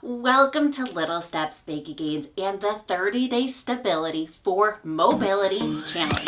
Welcome to Little Steps, Big Gains and the 30-Day Stability for Mobility Challenge.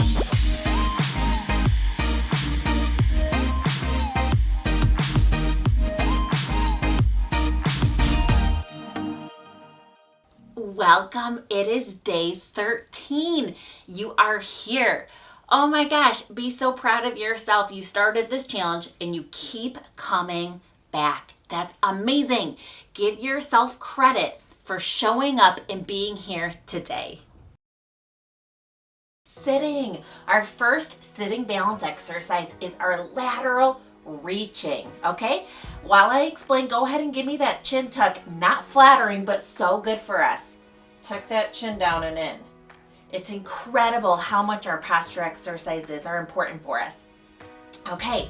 Welcome. It is day 13. You are here. Oh my gosh, be so proud of yourself. You started this challenge and you keep coming back. That's amazing. Give yourself credit for showing up and being here today. Sitting. Our first sitting balance exercise is our lateral reaching, okay? While I explain, go ahead and give me that chin tuck. Not flattering, but so good for us. Tuck that chin down and in. It's incredible how much our posture exercises are important for us. Okay,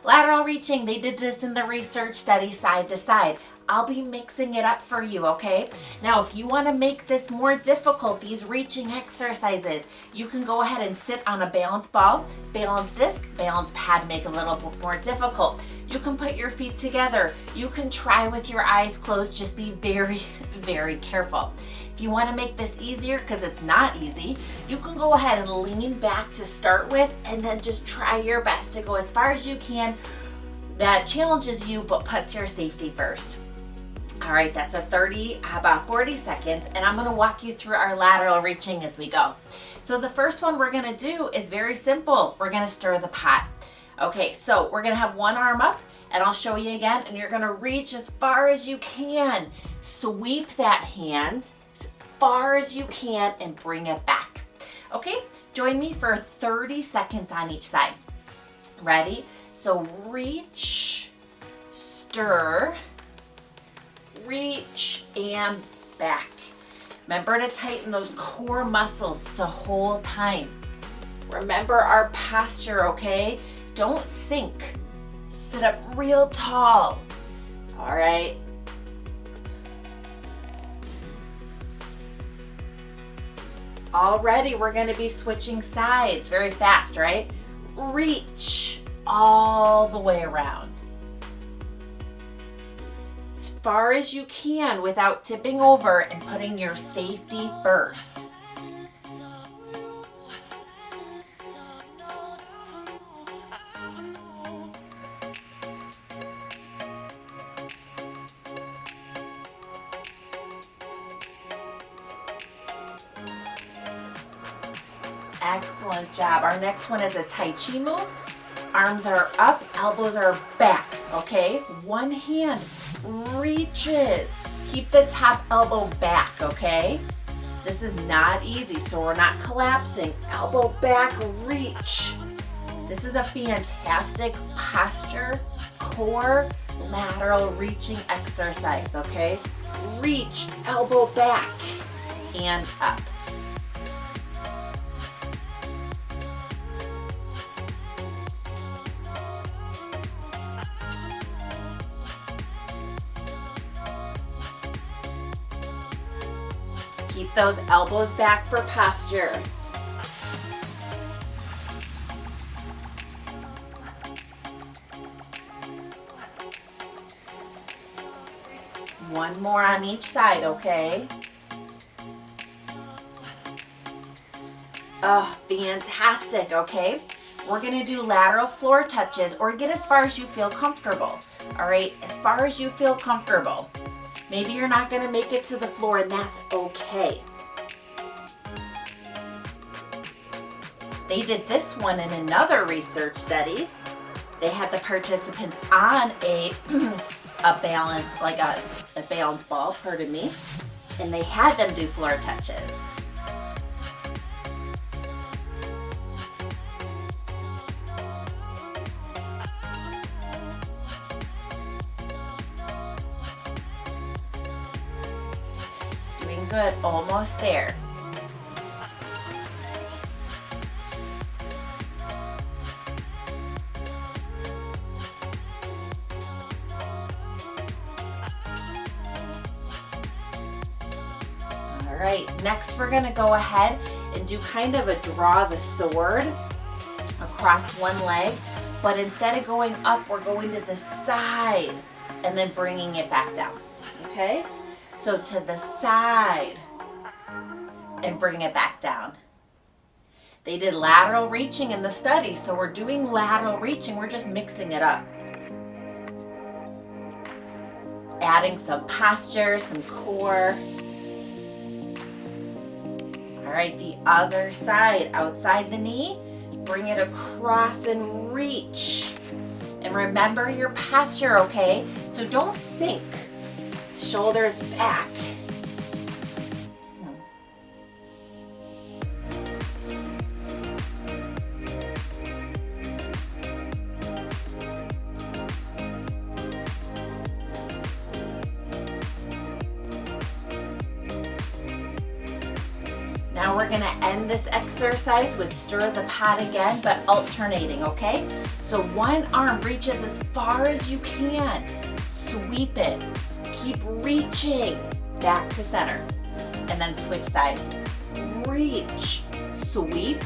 lateral reaching, they did this in the research study side to side. I'll be mixing it up for you, okay? Now, if you want to make this more difficult, these reaching exercises, you can go ahead and sit on a balance ball, balance disc, balance pad, make it a little bit more difficult. You can put your feet together. You can try with your eyes closed. Just be very, very careful. If you want to make this easier, because it's not easy, you can go ahead and lean back to start with and then just try your best to go as far as you can. That challenges you, but puts your safety first. All right, that's about 40 seconds, and I'm gonna walk you through our lateral reaching as we go. So the first one we're gonna do is very simple. We're gonna stir the pot. Okay, so we're gonna have one arm up, and I'll show you again, and you're gonna reach as far as you can. Sweep that hand as far as you can and bring it back. Okay, join me for 30 seconds on each side. Ready? So reach, stir, reach, and back. Remember to tighten those core muscles the whole time. Remember our posture, okay? Don't sink. Sit up real tall. All right. Already, we're going to be switching sides very fast, right? Reach all the way around. As far as you can without tipping over and putting your safety first. Excellent job. Our next one is a Tai Chi move. Arms are up, elbows are back, okay? One hand reaches. Keep the top elbow back, okay? This is not easy, so we're not collapsing. Elbow back, reach. This is a fantastic posture, core, lateral reaching exercise, okay? Reach, elbow back, and up. Keep those elbows back for posture. One more on each side, okay? Oh, fantastic, okay? We're gonna do lateral floor touches or get as far as you feel comfortable, all right? As far as you feel comfortable. Maybe you're not gonna make it to the floor and that's okay. They did this one in another research study. They had the participants on a balance, like a balance ball, pardon me, and they had them do floor touches. Doing good, almost there. All right, next we're gonna go ahead and do kind of a draw the sword across one leg, but instead of going up, we're going to the side and then bringing it back down, okay? So to the side and bring it back down. They did lateral reaching in the study, so we're doing lateral reaching. We're just mixing it up. Adding some posture, some core. All right, the other side, outside the knee, bring it across and reach. And remember your posture, okay? So don't sink. Shoulders back. Now we're gonna end this exercise with stir the pot again, but alternating, okay? So one arm reaches as far as you can. Sweep it. Keep reaching back to center. And then switch sides. Reach, sweep,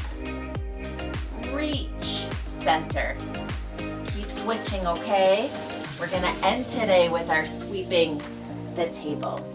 reach, center. Keep switching, okay? We're gonna end today with our sweeping the table.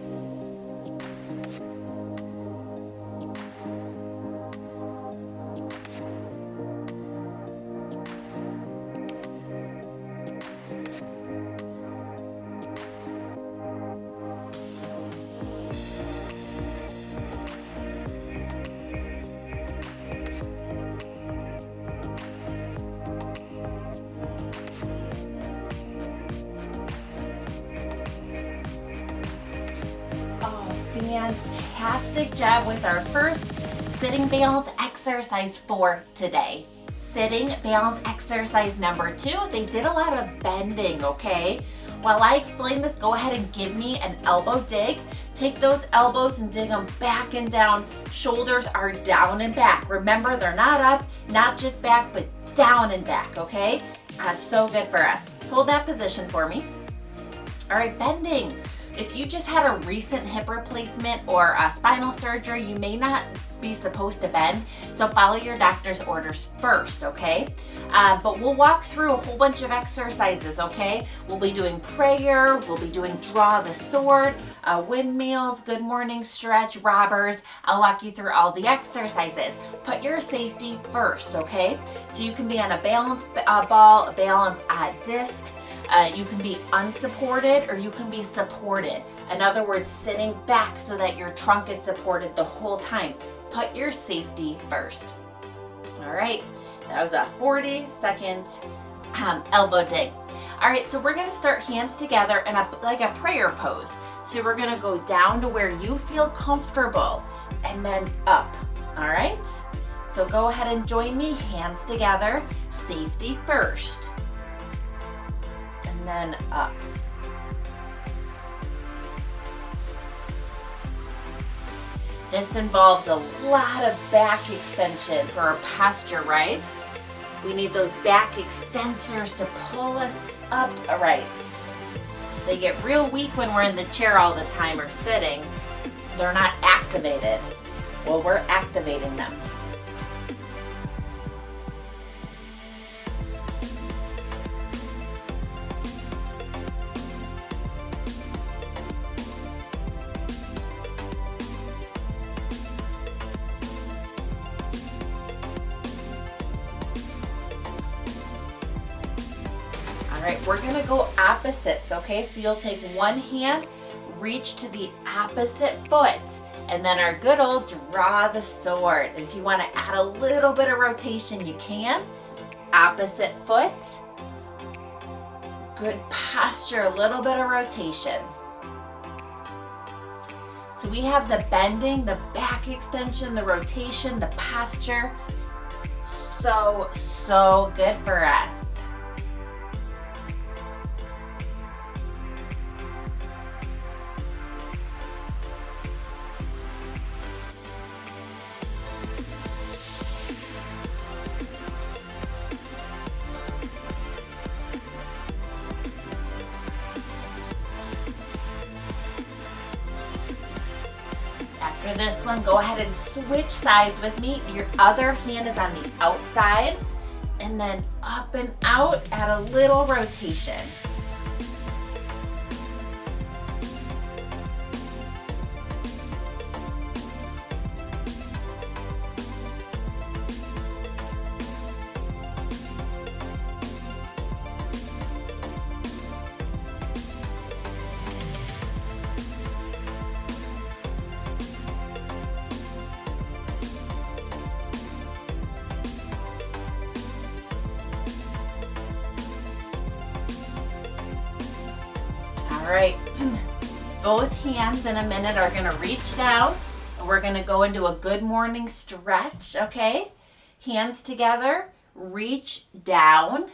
Fantastic job with our first sitting balance exercise for today. Sitting balance exercise number 2, they did a lot of bending, okay? While I explain this, go ahead and give me an elbow dig. Take those elbows and dig them back and down. Shoulders are down and back. Remember, they're not up, not just back, but down and back, okay? So good for us. Hold that position for me. All right, bending. If you just had a recent hip replacement or a spinal surgery, you may not be supposed to bend, so follow your doctor's orders first, okay? But we'll walk through a whole bunch of exercises, okay? We'll be doing prayer, we'll be doing draw the sword, windmills, good morning stretch, robbers. I'll walk you through all the exercises. Put your safety first, okay? So you can be on a balance ball, a balance disc. You can be unsupported or you can be supported. In other words, sitting back so that your trunk is supported the whole time. Put your safety first. All right, that was a 40-second elbow dig. All right, so we're gonna start hands together in like a prayer pose. So we're gonna go down to where you feel comfortable and then up, all right? So go ahead and join me, hands together, safety first. And then up. This involves a lot of back extension for our posture, right? We need those back extensors to pull us up, right? They get real weak when we're in the chair all the time or sitting. They're not activated. Well, we're activating them. All right, we're gonna go opposites, okay? So you'll take one hand, reach to the opposite foot, and then our good old draw the sword. And if you wanna add a little bit of rotation, you can. Opposite foot. Good posture, a little bit of rotation. So we have the bending, the back extension, the rotation, the posture. So good for us. After this one, go ahead and switch sides with me. Your other hand is on the outside, and then up and out, add a little rotation. All right, both hands in a minute are gonna reach down and we're gonna go into a good morning stretch, okay? Hands together, reach down,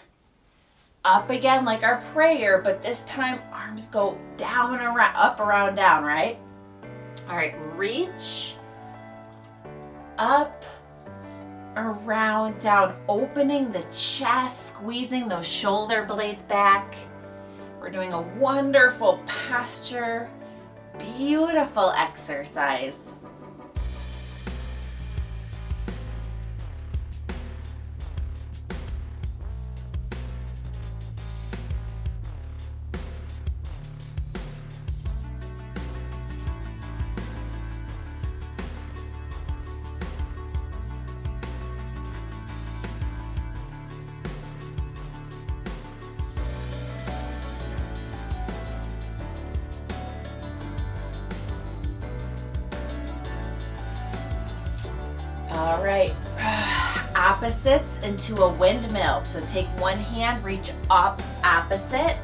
up again like our prayer, but this time arms go down, around, up, around, down, right? All right, reach, up, around, down, opening the chest, squeezing those shoulder blades back. We're doing a wonderful posture, beautiful exercise. All right, opposites into a windmill. So take one hand, reach up, opposite,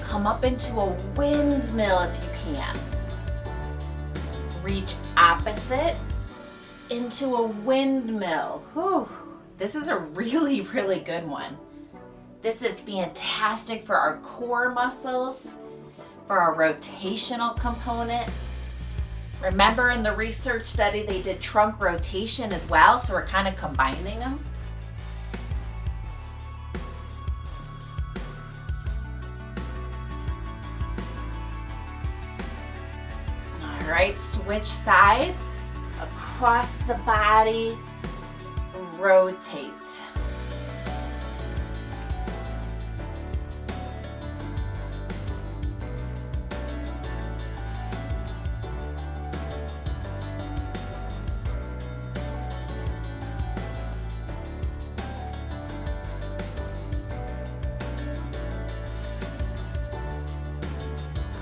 come up into a windmill if you can. Reach opposite into a windmill. Whew. This is a really, really good one. This is fantastic for our core muscles, for our rotational component. Remember in the research study, they did trunk rotation as well, so we're kind of combining them. All right, switch sides, across the body, rotate.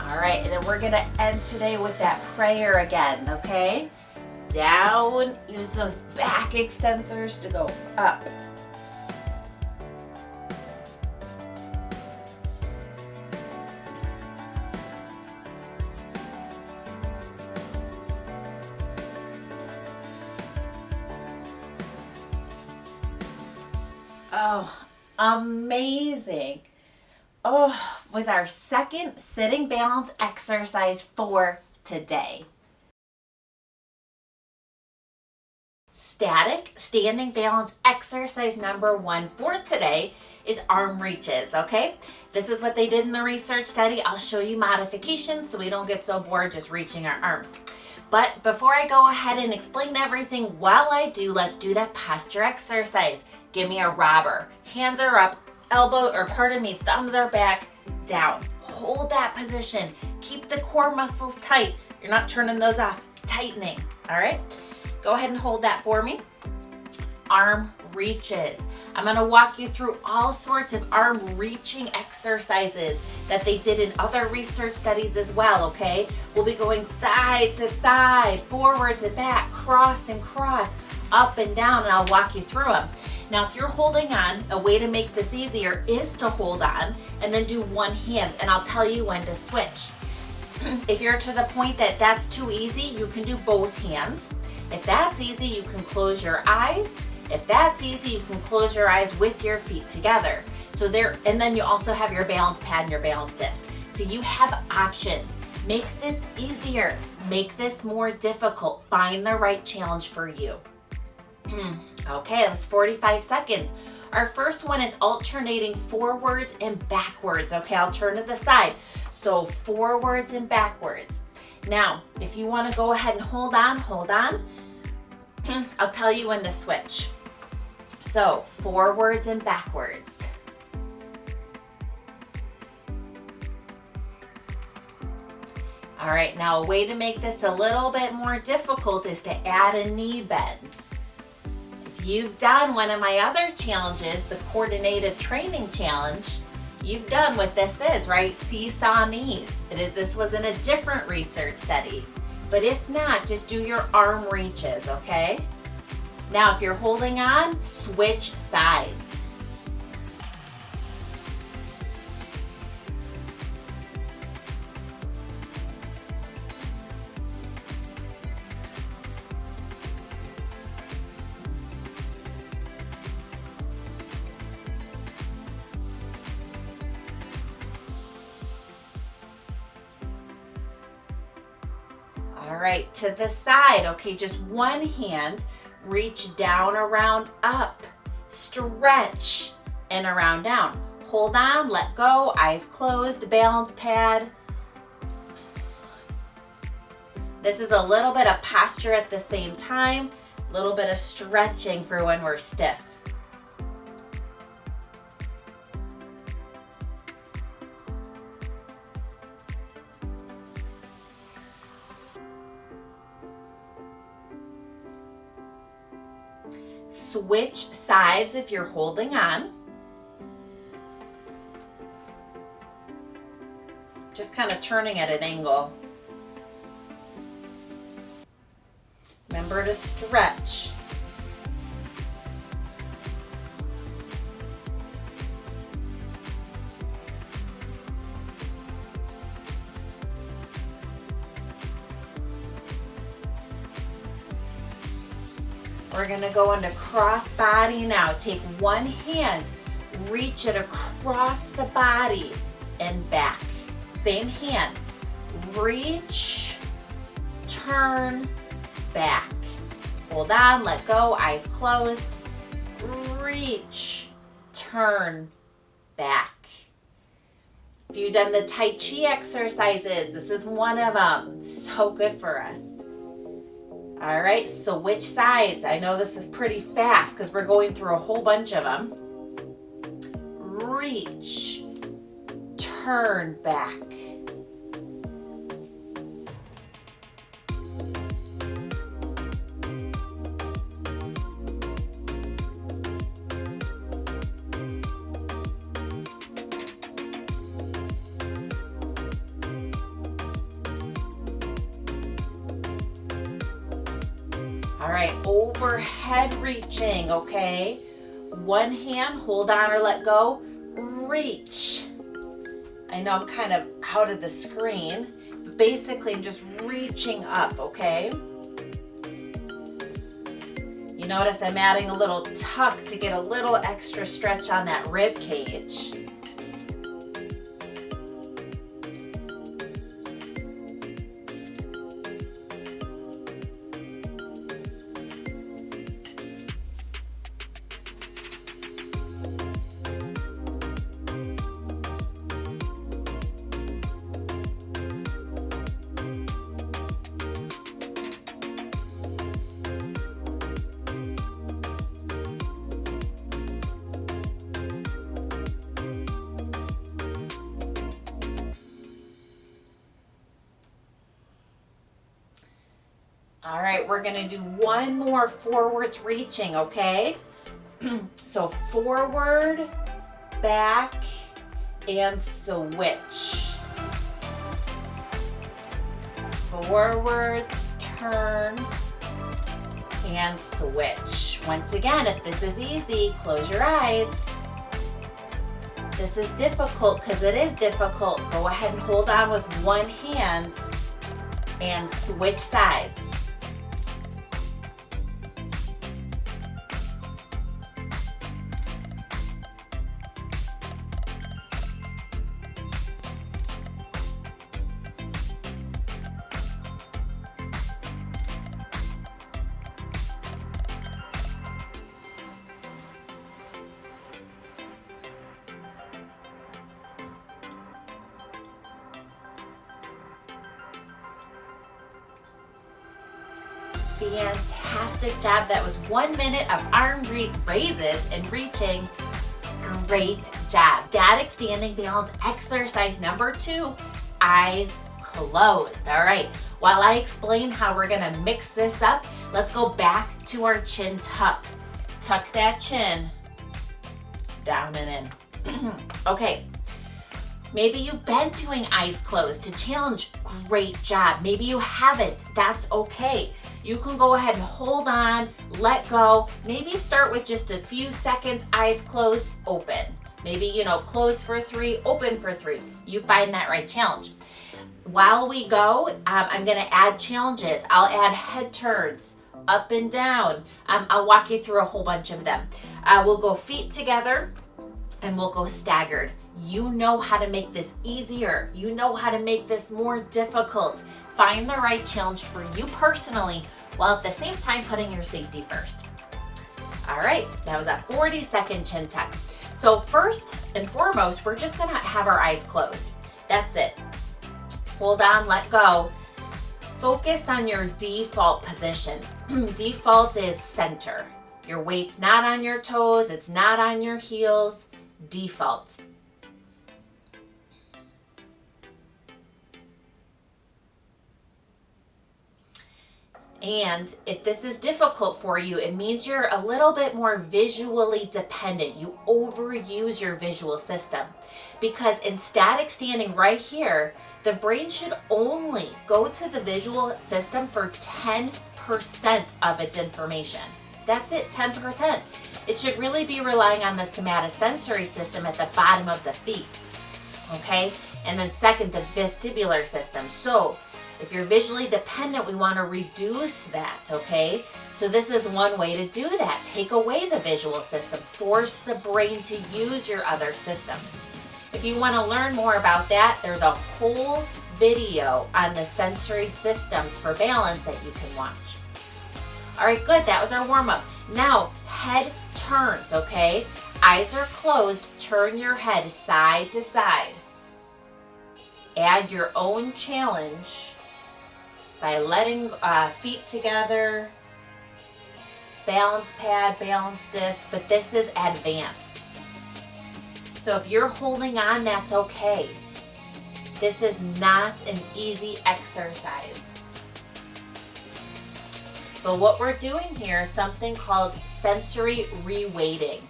All right, and then we're gonna end today with that prayer again, okay? Down, use those back extensors to go up. Oh, amazing. Oh, with our second sitting balance exercise for today. Static standing balance exercise number 1 for today is arm reaches, okay? This is what they did in the research study. I'll show you modifications so we don't get so bored just reaching our arms. But before I go ahead and explain everything, while I do, let's do that posture exercise. Give me a robber. Hands are up, thumbs are back, down. Hold that position. Keep the core muscles tight. You're not turning those off. Tightening, all right? Go ahead and hold that for me. Arm reaches. I'm gonna walk you through all sorts of arm reaching exercises that they did in other research studies as well, okay? We'll be going side to side, forward to back, cross and cross, up and down, and I'll walk you through them. Now, if you're holding on, a way to make this easier is to hold on and then do one hand, and I'll tell you when to switch. If you're to the point that that's too easy, you can do both hands. If that's easy, you can close your eyes. If that's easy, you can close your eyes with your feet together. So there, and then you also have your balance pad and your balance disc. So you have options. Make this easier. Make this more difficult. Find the right challenge for you. Okay, that was 45 seconds. Our first one is alternating forwards and backwards. Okay, I'll turn to the side. So forwards and backwards. Now, if you want to go ahead and hold on. I'll tell you when to switch. So forwards and backwards. All right, now a way to make this a little bit more difficult is to add a knee bend. If you've done one of my other challenges, the coordinated training challenge, you've done what this is, right? Seesaw knees. This was in a different research study. But if not, just do your arm reaches, okay? Now, if you're holding on, switch sides. All right, to the side. Okay, just one hand, reach down, around, up, stretch, and around, down. Hold on, let go, eyes closed, balance pad. This is a little bit of posture at the same time, a little bit of stretching for when we're stiff. Switch sides if you're holding on. Just kind of turning at an angle. Remember to stretch. We're gonna go into cross body now. Take one hand, reach it across the body and back. Same hand, reach, turn, back. Hold on, let go, eyes closed. Reach, turn, back. If you've done the Tai Chi exercises, this is one of them. So good for us. All right, switch sides. I know this is pretty fast because we're going through a whole bunch of them. Reach, turn back. All right, overhead reaching, okay? One hand, hold on or let go, reach. I know I'm kind of out of the screen, but basically I'm just reaching up, okay? You notice I'm adding a little tuck to get a little extra stretch on that rib cage. All right, we're gonna do one more forwards reaching, okay? So forward, back, and switch. Forwards, turn, and switch. Once again, if this is easy, close your eyes. This is difficult because it is difficult. Go ahead and hold on with one hand and switch sides. Fantastic job. That was 1 minute of arm raises and reaching. Great job. Static standing balance exercise number 2, eyes closed. All right, while I explain how we're gonna mix this up, let's go back to our chin tuck. Tuck that chin down and in. Okay. Maybe you've been doing eyes closed to challenge. Great job. Maybe you haven't. That's okay. You can go ahead and hold on, let go. Maybe start with just a few seconds, eyes closed, open. Maybe, close for 3, open for 3. You find that right challenge. While we go, I'm gonna add challenges. I'll add head turns, up and down. I'll walk you through a whole bunch of them. We'll go feet together and we'll go staggered. You know how to make this easier. You know how to make this more difficult. find the right challenge for you personally while at the same time putting your safety first. All right, that was a 40-second chin tuck. So first and foremost, we're just gonna have our eyes closed. That's it. Hold on, let go. Focus on your default position. Default is center. Your weight's not on your toes, it's not on your heels. Default. And if this is difficult for you, it means you're a little bit more visually dependent. You overuse your visual system. Because in static standing right here, the brain should only go to the visual system for 10% of its information. That's it, 10%. It should really be relying on the somatosensory system at the bottom of the feet. Okay? And then second, the vestibular system. So if you're visually dependent, we want to reduce that, okay? So this is one way to do that. Take away the visual system. Force the brain to use your other systems. If you want to learn more about that, there's a whole video on the sensory systems for balance that you can watch. All right, good. That was our warm-up. Now, head turns, okay? Eyes are closed. Turn your head side to side. Add your own challenge by letting feet together, balance pad, balance disc, but this is advanced. So if you're holding on, that's okay. This is not an easy exercise. But what we're doing here is something called sensory reweighting.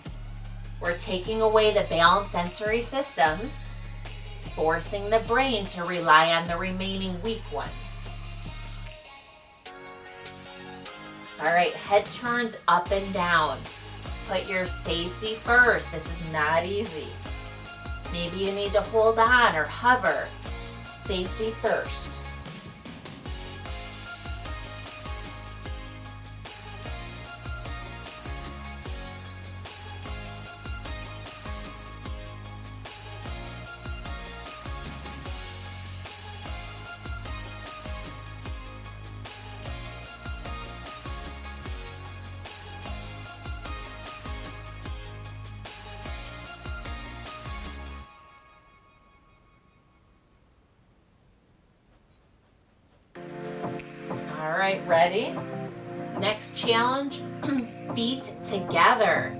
We're taking away the balanced sensory systems, forcing the brain to rely on the remaining weak ones. All right, head turns up and down. Put your safety first. This is not easy. Maybe you need to hold on or hover. Safety first. All right, ready? Next challenge, feet together.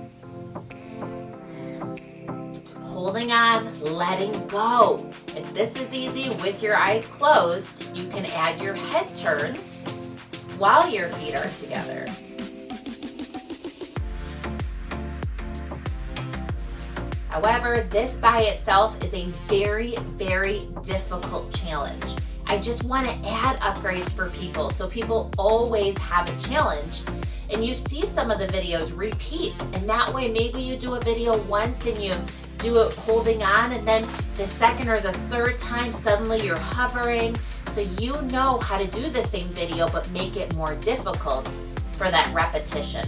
Holding on, letting go. If this is easy with your eyes closed, you can add your head turns while your feet are together. However, this by itself is a very, very difficult challenge. I just want to add upgrades for people so people always have a challenge. And you see some of the videos repeat, and that way maybe you do a video once and you do it holding on, and then the second or the third time suddenly you're hovering. So you know how to do the same video but make it more difficult for that repetition.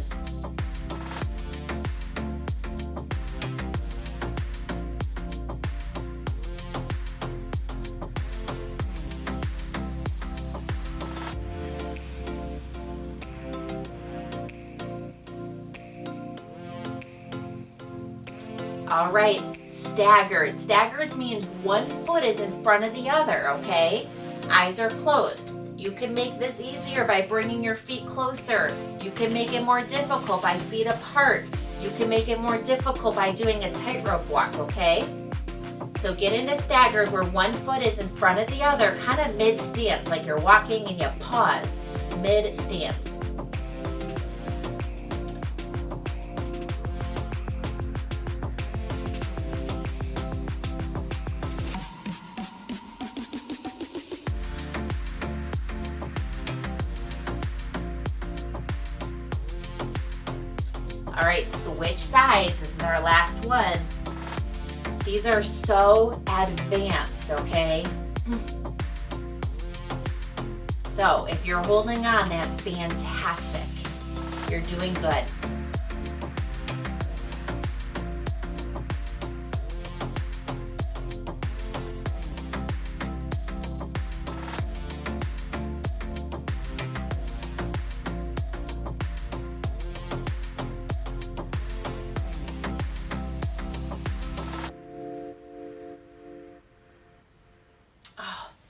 All right, staggered. Staggered means one foot is in front of the other, okay? Eyes are closed. You can make this easier by bringing your feet closer. You can make it more difficult by feet apart. You can make it more difficult by doing a tightrope walk, okay? So get into staggered where one foot is in front of the other, kind of mid-stance, like you're walking and you pause, mid-stance. All right, switch sides. This is our last one. These are so advanced, okay? So if you're holding on, that's fantastic. You're doing good.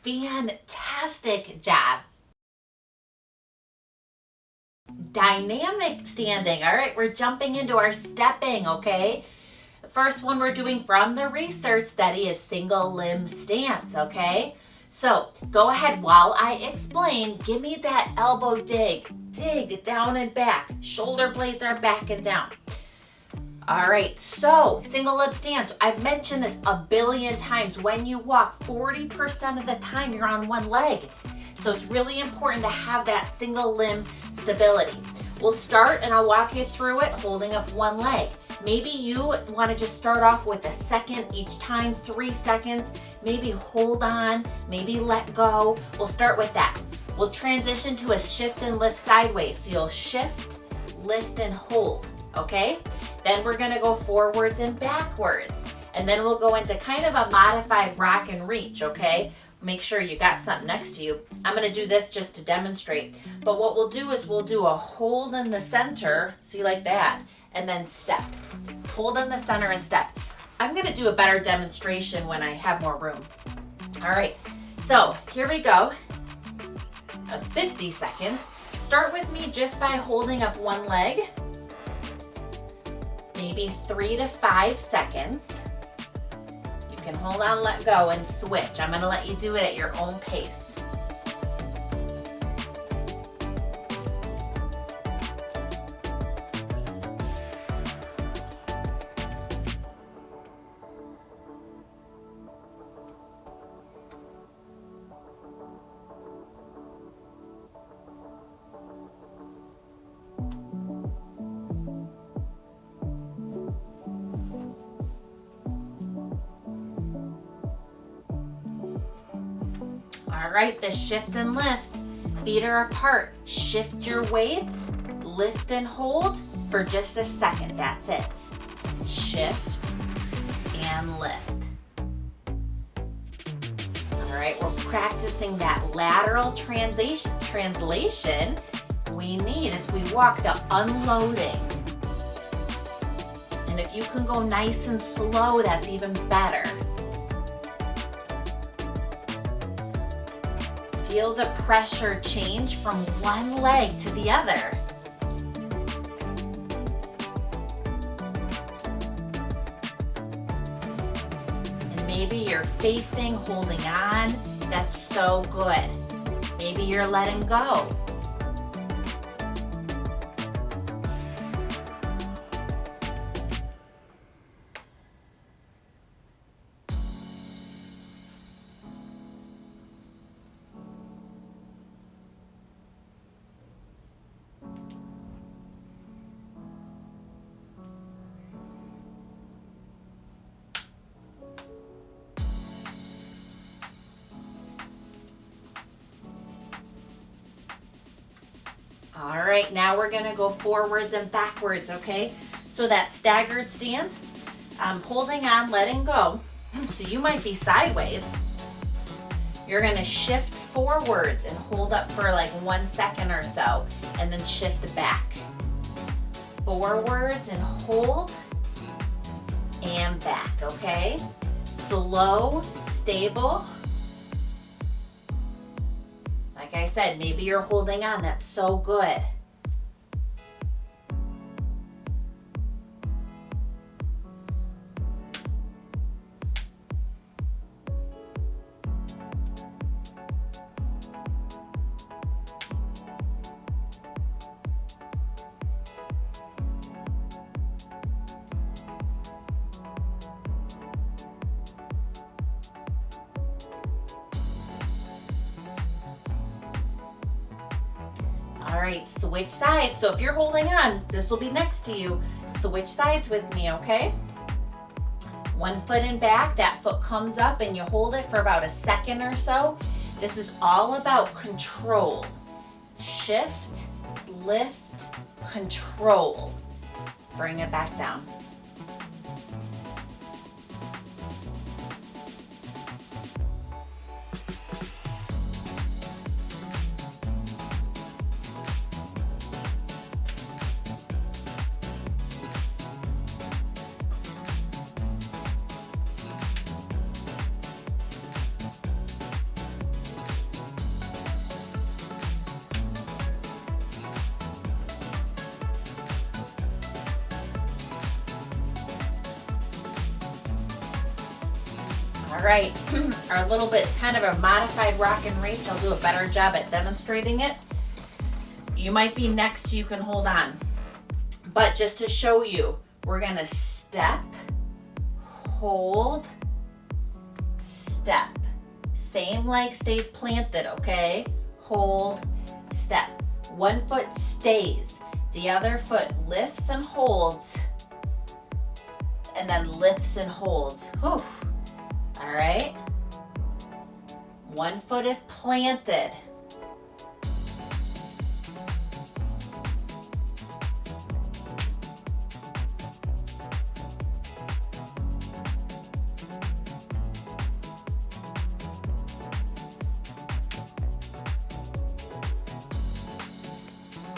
Fantastic job. Dynamic standing. All right, we're jumping into our stepping, okay? The first one we're doing from the research study is single limb stance, okay? So go ahead while I explain, give me that elbow dig. Dig down and back. Shoulder blades are back and down. All right, so single limb stance. I've mentioned this a billion times. When you walk, 40% of the time you're on one leg. So it's really important to have that single limb stability. We'll start and I'll walk you through it holding up one leg. Maybe you want to just start off with a second each time, 3 seconds. Maybe hold on, maybe let go. We'll start with that. We'll transition to a shift and lift sideways. So you'll shift, lift, and hold, okay? Then we're gonna go forwards and backwards. And then we'll go into kind of a modified rock and reach, okay? Make sure you got something next to you. I'm gonna do this just to demonstrate. But what we'll do is we'll do a hold in the center, see, like that, and then step. Hold in the center and step. I'm gonna do a better demonstration when I have more room. All right, so here we go. That's 50 seconds. Start with me just by holding up one leg. Maybe 3 to 5 seconds. You can hold on, let go, and switch. I'm gonna let you do it at your own pace. All right, the shift and lift. Feet are apart. Shift your weights, lift and hold for just a second. That's it. Shift and lift. All right, we're practicing that lateral translation we need as we walk, the unloading. And if you can go nice and slow, that's even better. Feel the pressure change from one leg to the other. And maybe you're facing, holding on. That's so good. Maybe you're letting go. All right, now we're gonna go forwards and backwards, okay? So that staggered stance, holding on, letting go. So you might be sideways. You're gonna shift forwards and hold up for like 1 second or so, and then shift back. Forwards and hold, and back, okay? Slow, stable. Like I said, maybe you're holding on. That's so good. All right, switch sides. So if you're holding on, this will be next to you. Switch sides with me, okay? 1 foot in back, that foot comes up and you hold it for about a second or so. This is all about control. Shift, lift, control. Bring it back down. All right, our little bit kind of a modified rock and reach. I'll do a better job at demonstrating it. You might be next, so you can hold on. But just to show you, we're gonna step, hold, step. Same leg stays planted, okay? Hold, step. One foot stays. The other foot lifts and holds, and then lifts and holds. Whew. All right. One foot is planted.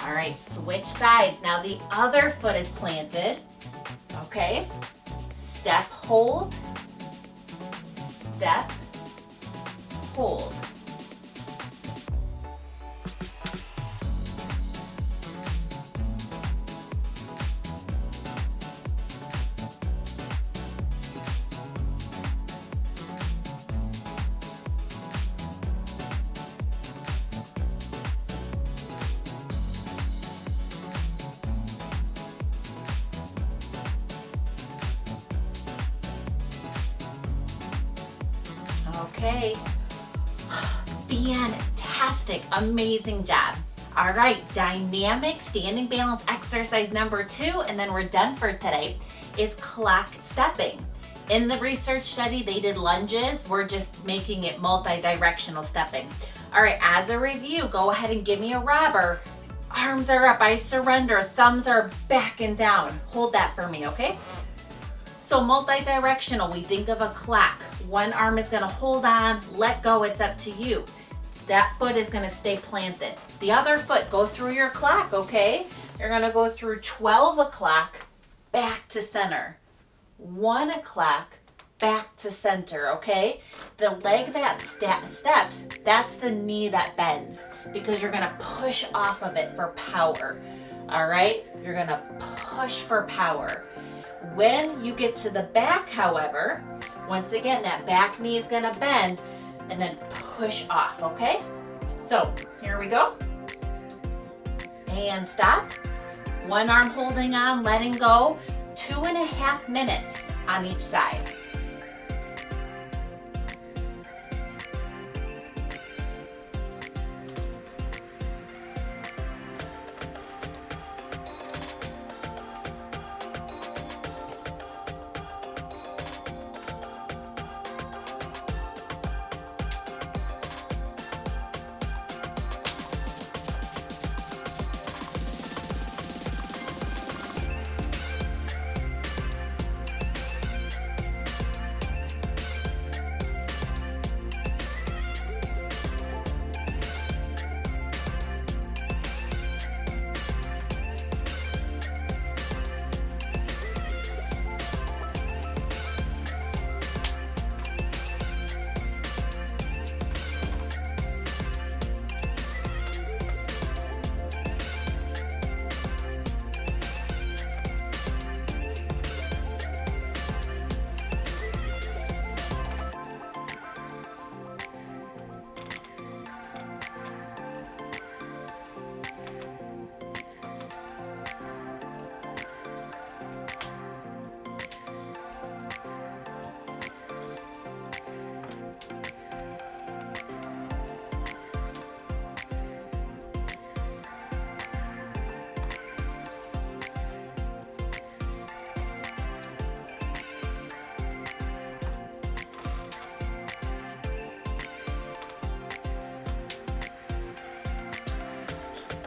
All right, switch sides. Now the other foot is planted. Okay. Step, hold. Step, hold. Okay, fantastic, amazing job. All right, dynamic standing balance exercise number 2, and then we're done for today, is clock stepping. In the research study, they did lunges. We're just making it multi-directional stepping. All right, as a review, go ahead and give me a robber. Arms are up, I surrender, thumbs are back and down. Hold that for me, okay? So multi-directional, we think of a clock. One arm is gonna hold on, let go, it's up to you. That foot is gonna stay planted. The other foot, go through your clock, okay? You're gonna go through 12 o'clock, back to center. 1 o'clock, back to center, okay? The leg that steps, that's the knee that bends because you're gonna push off of it for power, all right? You're gonna push for power. When you get to the back, however, once again, that back knee is gonna bend and then push off, okay? So here we go. And stop. One arm holding on, letting go. 2.5 minutes on each side.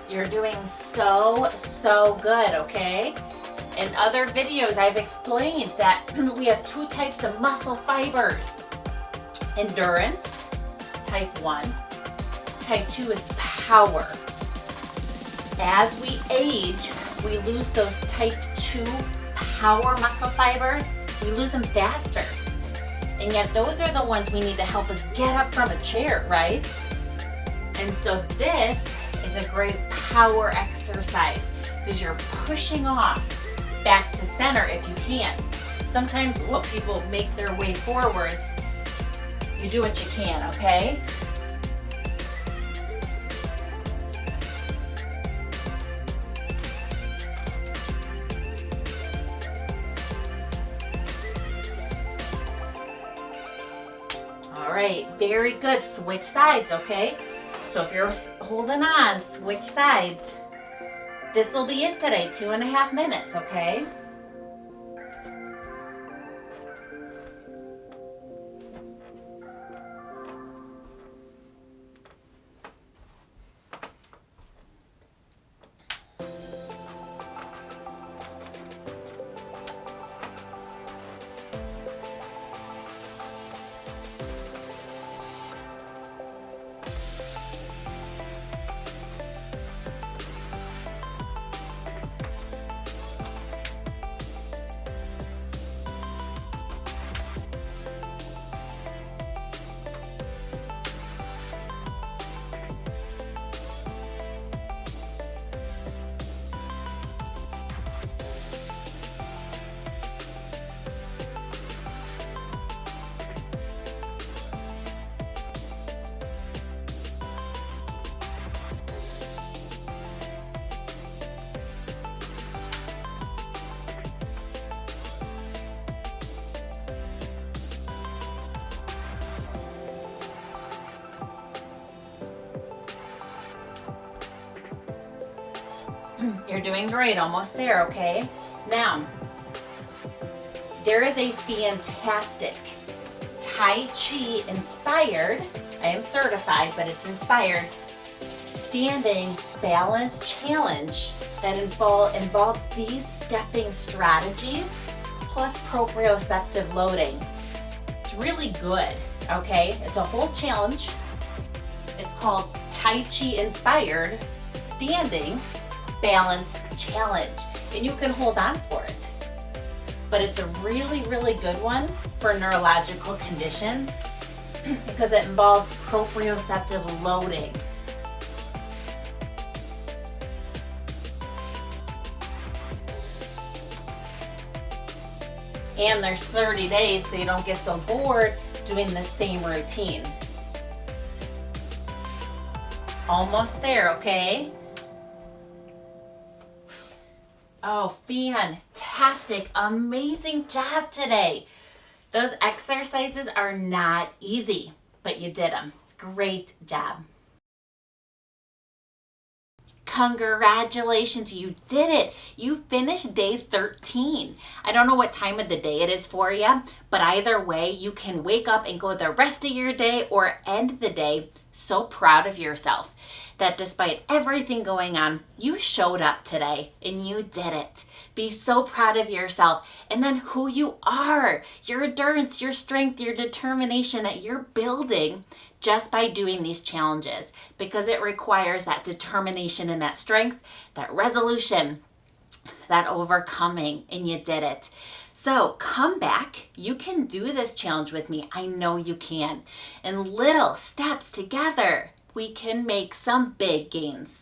You're doing so good, okay? In other videos, I've explained that we have 2 types of muscle fibers. Endurance, type 1. Type 2 is power. As we age, we lose those type 2 power muscle fibers. We lose them faster. And yet those are the ones we need to help us get up from a chair, right? And so this is a great power exercise because you're pushing off back to center if you can. Sometimes people make their way forwards You do what you can, okay? All right, very good. Switch sides, okay? So if you're holding on, switch sides. This will be it today, 2.5 minutes, okay? You're doing great, almost there, okay? Now, there is a fantastic Tai Chi inspired, I am certified, but it's inspired, standing balance challenge that involves these stepping strategies plus proprioceptive loading. It's really good, okay? It's a whole challenge. It's called Tai Chi inspired standing balance challenge, and you can hold on for it. But it's a really, really good one for neurological conditions because it involves proprioceptive loading. And there's 30 days so you don't get so bored doing the same routine. Almost there, okay? Oh, fantastic, amazing job today. Those exercises are not easy, but you did them. Great job. Congratulations, you did it. You finished day 13. I don't know what time of the day it is for you, but either way, you can wake up and go the rest of your day or end the day so proud of yourself that despite everything going on, you showed up today and you did it. Be so proud of yourself and then who you are, your endurance, your strength, your determination that you're building just by doing these challenges, because it requires that determination and that strength, that resolution, that overcoming, and you did it. So come back. You can do this challenge with me. I know you can. In little steps together, we can make some big gains.